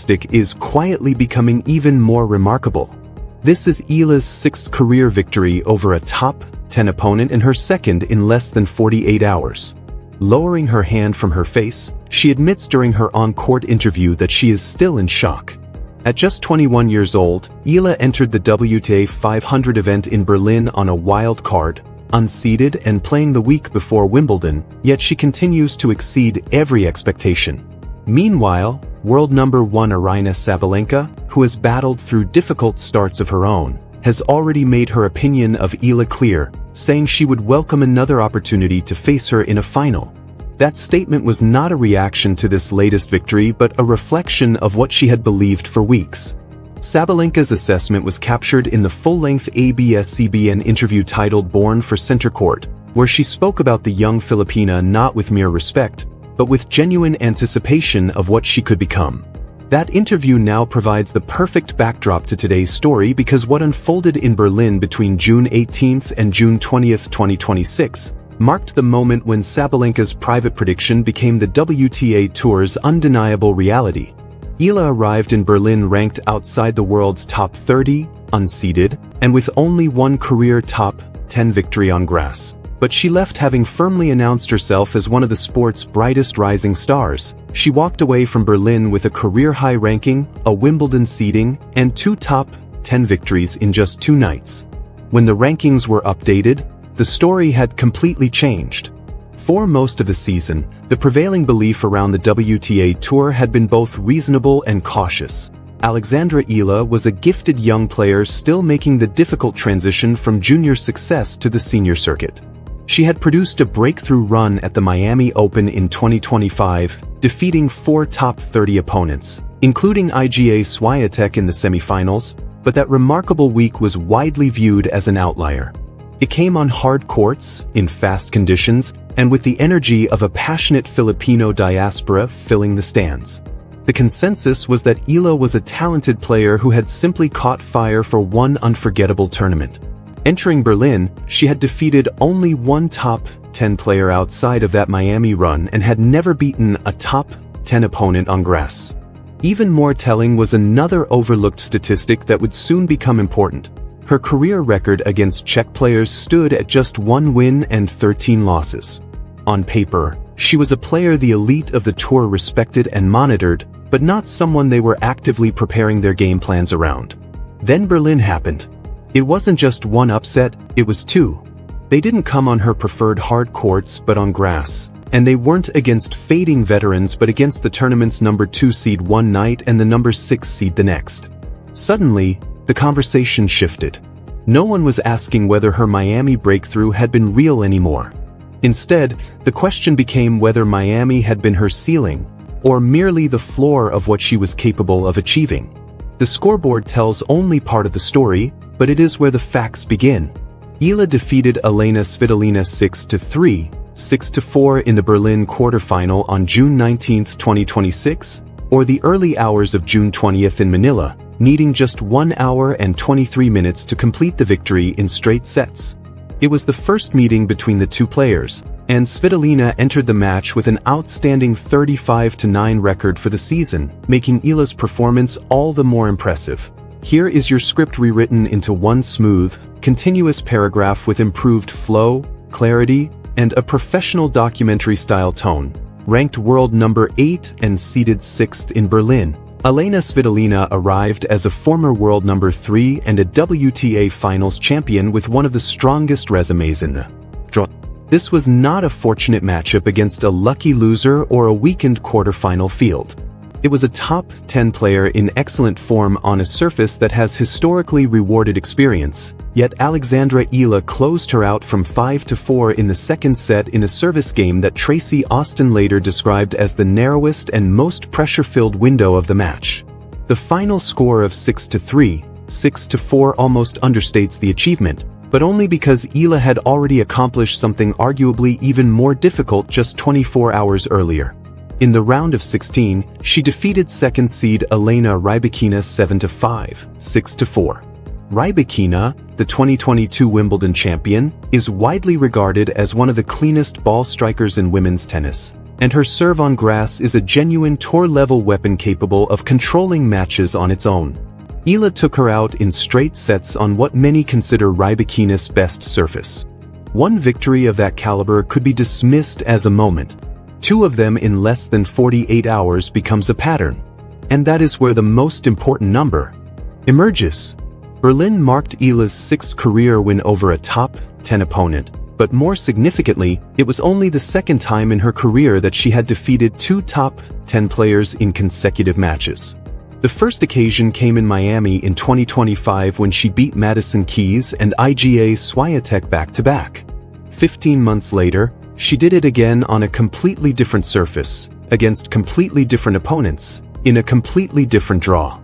is quietly becoming even more remarkable. This is Eala's 6th career victory over a top 10 opponent and her second in less than 48 hours. Lowering her hand from her face, she admits during her on-court interview that she is still in shock. At just 21 years old, Eala entered the WTA 500 event in Berlin on a wild card, unseeded and playing the week before Wimbledon, yet she continues to exceed every expectation. Meanwhile, world number 1 Aryna Sabalenka, who has battled through difficult starts of her own, has already made her opinion of Eala clear, saying she would welcome another opportunity to face her in a final. That statement was not a reaction to this latest victory but a reflection of what she had believed for weeks. Sabalenka's assessment was captured in the full-length ABS-CBN interview titled Born for Center Court, where she spoke about the young Filipina not with mere respect, but with genuine anticipation of what she could become. That interview now provides the perfect backdrop to today's story because what unfolded in Berlin between June 18th and June 20th, 2026, marked the moment when Sabalenka's private prediction became the WTA Tour's undeniable reality. Eala arrived in Berlin ranked outside the world's top 30, unseeded, and with only one career top 10 victory on grass. But she left having firmly announced herself as one of the sport's brightest rising stars. She walked away from Berlin with a career-high ranking, a Wimbledon seeding, and 2 top 10 victories in just 2 nights. When the rankings were updated, the story had completely changed. For most of the season, the prevailing belief around the WTA Tour had been both reasonable and cautious. Alexandra Eala was a gifted young player still making the difficult transition from junior success to the senior circuit. She had produced a breakthrough run at the Miami Open in 2025, defeating 4 top 30 opponents, including Iga Swiatek in the semifinals, but that remarkable week was widely viewed as an outlier. It came on hard courts, in fast conditions, and with the energy of a passionate Filipino diaspora filling the stands. The consensus was that Eala was a talented player who had simply caught fire for one unforgettable tournament. Entering Berlin, she had defeated only one top 10 player outside of that Miami run and had never beaten a top 10 opponent on grass. Even more telling was another overlooked statistic that would soon become important. Her career record against Czech players stood at just 1 win and 13 losses. On paper, she was a player the elite of the tour respected and monitored, but not someone they were actively preparing their game plans around. Then Berlin happened. It wasn't just one upset, it was 2. They didn't come on her preferred hard courts but on grass, and they weren't against fading veterans but against the tournament's number 2 seed one night and the number 6 seed the next. Suddenly, the conversation shifted. No one was asking whether her Miami breakthrough had been real anymore. Instead, the question became whether Miami had been her ceiling, or merely the floor of what she was capable of achieving. The scoreboard tells only part of the story, but it is where the facts begin. Eala defeated Aryna Sabalenka 6-3, 6-4 in the Berlin quarterfinal on June 19, 2026, or the early hours of June 20th in Manila, needing just 1 hour and 23 minutes to complete the victory in straight sets. It was the first meeting between the 2 players, and Sabalenka entered the match with an outstanding 35-9 record for the season, making Eala's performance all the more impressive. Here is your script rewritten into one smooth, continuous paragraph with improved flow, clarity, and a professional documentary-style tone. Ranked world number 8 and seeded 6th in Berlin, Aryna Sabalenka arrived as a former world number 3 and a WTA Finals champion with one of the strongest resumes in the draw. This was not a fortunate matchup against a lucky loser or a weakened quarterfinal field. It was a top 10 player in excellent form on a surface that has historically rewarded experience, yet Alexandra Eala closed her out from 5-4 in the second set in a service game that Tracy Austin later described as the narrowest and most pressure-filled window of the match. The final score of 6-3, 6-4 almost understates the achievement, but only because Eala had already accomplished something arguably even more difficult just 24 hours earlier. In the round of 16, she defeated second seed Elena Rybakina 7-5, 6-4. Rybakina, the 2022 Wimbledon champion, is widely regarded as one of the cleanest ball strikers in women's tennis. and her serve on grass is a genuine tour-level weapon capable of controlling matches on its own. Eala took her out in straight sets on what many consider Rybakina's best surface. One victory of that caliber could be dismissed as a moment. Two of them in less than 48 hours becomes a pattern. And that is where the most important number emerges. Berlin marked Eala's sixth career win over a top 10 opponent, but more significantly, it was only the second time in her career that she had defeated two top 10 players in consecutive matches. The first occasion came in Miami in 2025 when she beat Madison Keys and Iga Swiatek back-to-back. 15 months later, she did it again on a completely different surface, against completely different opponents, in a completely different draw.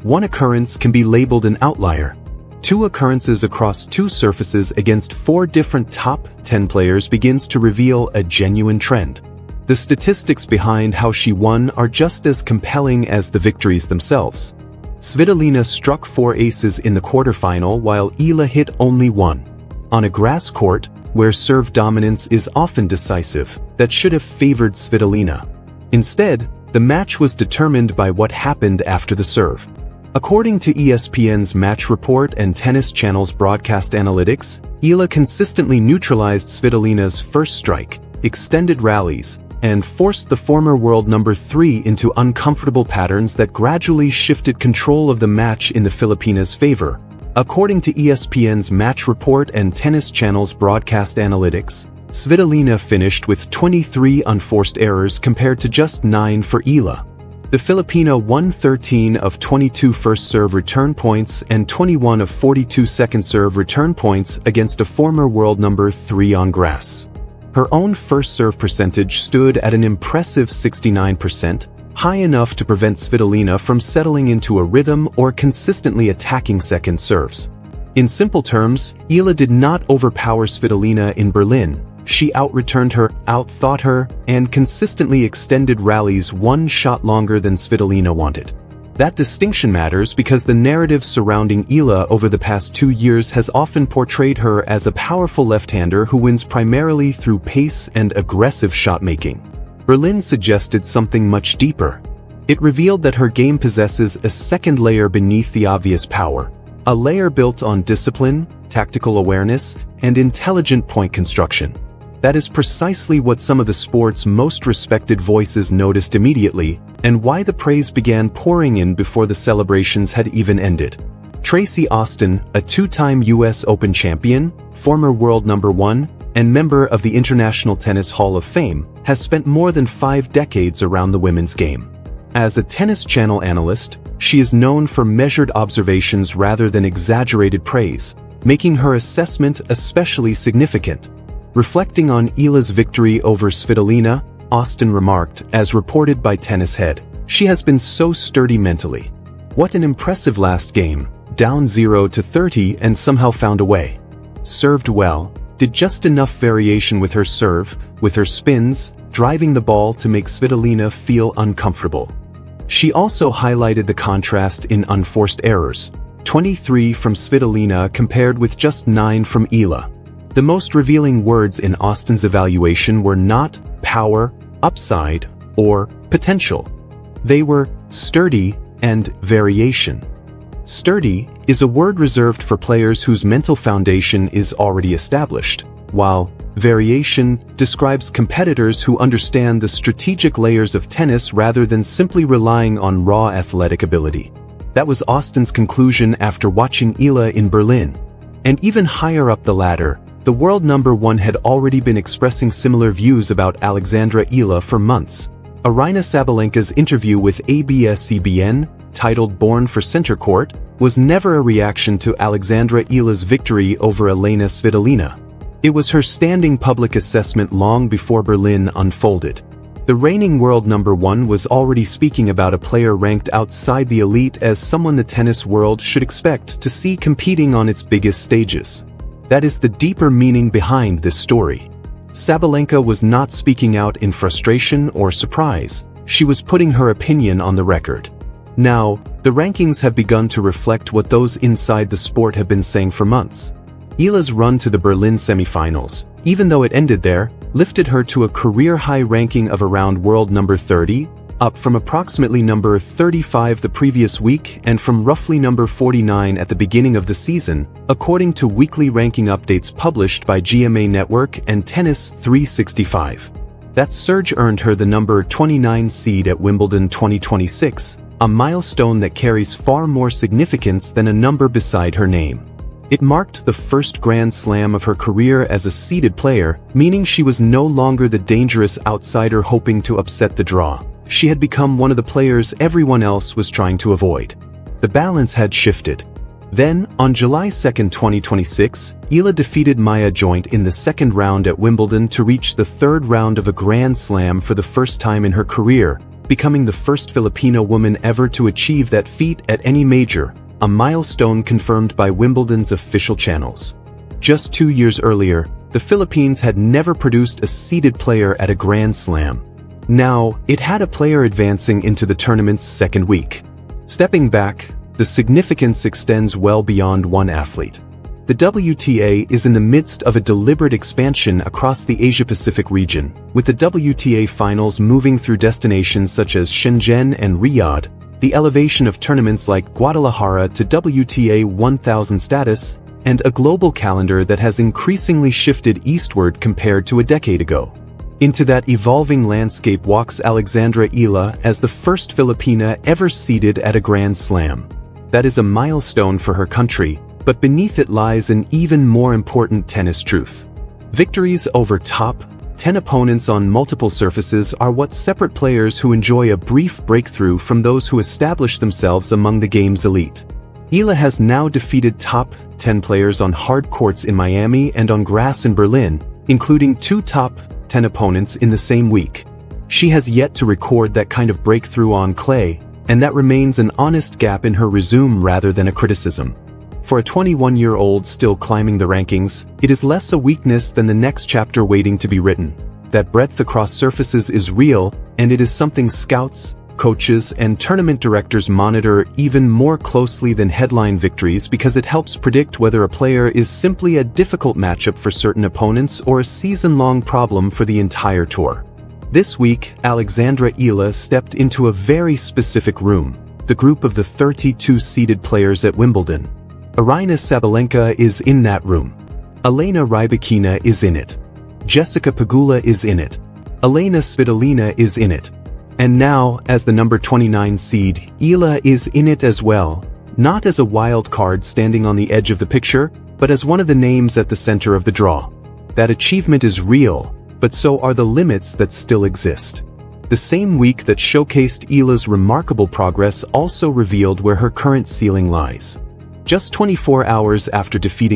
One occurrence can be labeled an outlier. Two occurrences across two surfaces against four different top 10 players begins to reveal a genuine trend. The statistics behind how she won are just as compelling as the victories themselves. Svitolina struck 4 aces in the quarterfinal while Eala hit only 1. On a grass court, where serve dominance is often decisive, that should have favored Svitolina. Instead, the match was determined by what happened after the serve. According to ESPN's Match Report and Tennis Channel's broadcast analytics, Eala consistently neutralized Svitolina's first strike, extended rallies, and forced the former world number 3 into uncomfortable patterns that gradually shifted control of the match in the Filipina's favor. According to ESPN's Match Report and Tennis Channel's broadcast analytics, Svitolina finished with 23 unforced errors compared to just 9 for Eala. The Filipina won 13 of 22 first serve return points and 21 of 42 second serve return points against a former world number 3 on grass. Her own first serve percentage stood at an impressive 69%, high enough to prevent Svitolina from settling into a rhythm or consistently attacking second serves. In simple terms, Eala did not overpower Svitolina in Berlin. She out-returned her, out-thought her, and consistently extended rallies one shot longer than Svitolina wanted. That distinction matters because the narrative surrounding Eala over the past 2 years has often portrayed her as a powerful left-hander who wins primarily through pace and aggressive shot-making. Berlin suggested something much deeper. It revealed that her game possesses a second layer beneath the obvious power, a layer built on discipline, tactical awareness, and intelligent point construction. That is precisely what some of the sport's most respected voices noticed immediately, and why the praise began pouring in before the celebrations had even ended. Tracy Austin, a two-time US Open champion, former world number 1, and member of the International Tennis Hall of Fame, has spent more than 5 decades around the women's game. As a Tennis Channel analyst, she is known for measured observations rather than exaggerated praise, making her assessment especially significant. Reflecting on Eala's victory over Svitolina, Austin remarked, as reported by Tennis Head, "She has been so sturdy mentally. What an impressive last game, down 0-30 and somehow found a way. Served well, did just enough variation with her serve, with her spins, driving the ball to make Svitolina feel uncomfortable." She also highlighted the contrast in unforced errors, 23 from Svitolina compared with just 9 from Eala. The most revealing words in Austin's evaluation were not power, upside, or potential. They were sturdy and variation. Sturdy is a word reserved for players whose mental foundation is already established, while variation describes competitors who understand the strategic layers of tennis rather than simply relying on raw athletic ability. That was Austin's conclusion after watching Eala in Berlin. And even higher up the ladder, the world number 1 had already been expressing similar views about Alexandra Eala for months. Aryna Sabalenka's interview with ABS-CBN, titled Born for Center Court, was never a reaction to Alexandra Eala's victory over Elena Svitolina. It was her standing public assessment long before Berlin unfolded. The reigning world number 1 was already speaking about a player ranked outside the elite as someone the tennis world should expect to see competing on its biggest stages. That is the deeper meaning behind this story. Sabalenka was not speaking out in frustration or surprise. She was putting her opinion on the record. Now, the rankings have begun to reflect what those inside the sport have been saying for months. Eala's run to the Berlin semifinals, even though it ended there, lifted her to a career-high ranking of around world number 30, up from approximately number 35 the previous week and from roughly number 49 at the beginning of the season, according to weekly ranking updates published by GMA Network and Tennis 365. That surge earned her the number 29 seed at Wimbledon 2026, a milestone that carries far more significance than a number beside her name. It marked the first Grand Slam of her career as a seeded player, meaning she was no longer the dangerous outsider hoping to upset the draw. She had become one of the players everyone else was trying to avoid. The balance had shifted. Then, on July 2, 2026, Eala defeated Maya Joint in the second round at Wimbledon to reach the third round of a Grand Slam for the first time in her career, becoming the first Filipina woman ever to achieve that feat at any major, a milestone confirmed by Wimbledon's official channels. Just 2 years earlier, the Philippines had never produced a seeded player at a Grand Slam. Now, it had a player advancing into the tournament's second week. Stepping back, the significance extends well beyond one athlete. The WTA is in the midst of a deliberate expansion across the Asia-Pacific region, with the WTA finals moving through destinations such as Shenzhen and Riyadh, the elevation of tournaments like Guadalajara to WTA 1000 status, and a global calendar that has increasingly shifted eastward compared to a decade ago. Into that evolving landscape walks Alexandra Eala as the first Filipina ever seeded at a Grand Slam. That is a milestone for her country, but beneath it lies an even more important tennis truth. Victories over top 10 opponents on multiple surfaces are what separate players who enjoy a brief breakthrough from those who establish themselves among the game's elite. Eala has now defeated top 10 players on hard courts in Miami and on grass in Berlin, including 2 top 10 opponents in the same week. She has yet to record that kind of breakthrough on clay, and that remains an honest gap in her resume rather than a criticism. For a 21-year-old still climbing the rankings, it is less a weakness than the next chapter waiting to be written. That breadth across surfaces is real, and it is something scouts, coaches, and tournament directors monitor even more closely than headline victories because it helps predict whether a player is simply a difficult matchup for certain opponents or a season-long problem for the entire tour. This week, Alexandra Eala stepped into a very specific room, the group of the 32 seeded players at Wimbledon. Aryna Sabalenka is in that room. Elena Rybakina is in it. Jessica Pegula is in it. Elena Svitolina is in it. And now, as the number 29 seed, Eala is in it as well, not as a wild card standing on the edge of the picture, but as one of the names at the center of the draw. That achievement is real, but so are the limits that still exist. The same week that showcased Eala's remarkable progress also revealed where her current ceiling lies. Just 24 hours after defeating